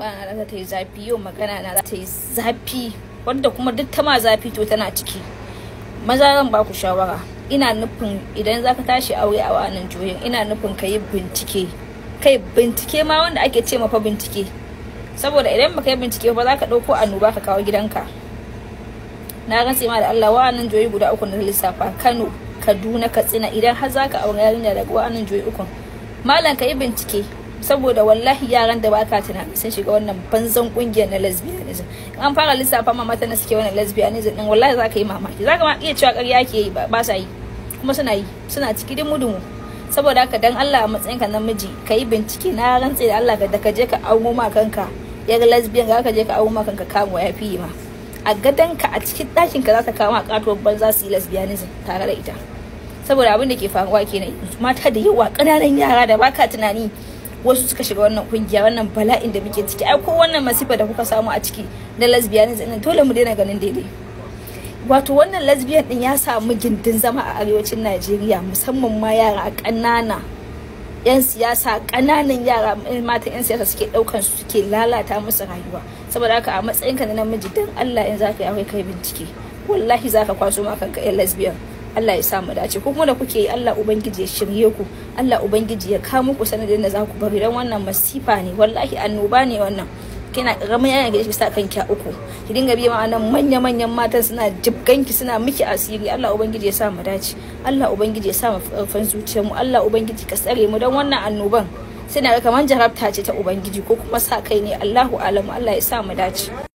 magana na za ta yi zafi, yau magana na za ta yi zafi, wanda kuma duk ta ma zafi to tana ciki. Maza zan ba ku shawara, ina nufin idan zaka tashi aure a wannan juyin, ina nufin ka yi bincike, kai bincike ma wanda ake ce mafa bincike, saboda idan baka yi bincike ba za ka ɗauko annoba ka kawo gidanka. Na rantse ma da Allah, wa'annan joyi guda uku na lissafa, Kano, Kaduna, Katsina, idan har zaka aure yarinya daga wa'annan joyi uku, malam ka yi bincike, saboda wallahi yaran da baka tunani sun shiga wannan banzan kungiyar na lesbianism. An fara lissafa ma mata na suke wannan lesbianism din, wallahi zaka yi mamaki, zaka ma iya cewa ƙarya ke yi, ba sa yi, kuma suna yi, suna ciki dumu-dumu. Saboda haka dan Allah a matsayin ka namiji ka yi bincike. Na rantse da Allah da ka je ka aumo ma kanka yar lesbian, ga ka je ka aumo ma kanka kamo ya fi ma a gadanka a cikin ɗakin ka za ta kawo katuwar banza su yi lesbianism tare da ita. Saboda abin da ke faruwa kenan, mata da yawa ƙananan yara da baka tunani wasu suka shiga wannan kungiya, wannan bala'in da muke ciki. Ai ko wannan masifa da kuka samu a ciki na lesbianism din, dole mu daina ganin daidai. Wato wannan lesbian din ya samu gindin zama a arewacin Najeriya, musamman ma yara ƙanana, yan siyasa, ƙananan yara matan yan siyasa suke ɗaukan su, suke lalata musu rayuwa. Saboda haka a matsayin ka na namiji, dan Allah in zaka yi aure kai bincike, wallahi zaka kwaso ma kanka yan lesbian. Allah ya sa mu dace, ko kuma da kuke yi, Allah ubangiji ya shirye ku, Allah ubangiji ya kawo muku sanadin da za ku bari, dan wannan masifa ne, wallahi annoba ne wannan. Kina karamin yana ga sa kanki a uku, ki dinga biya ma'anan manya-manyan matan suna jibganki, suna miki asiri. Allah ubangiji ya sa mu dace, Allah ubangiji ya sa mu farfan zuciyarmu, Allah ubangiji ka tsare mu, dan wannan annoban sai na ga kaman jarabta ce ta ubangiji ko kuma sa kai ne, Allahu alamu. Allah ya sa mu dace.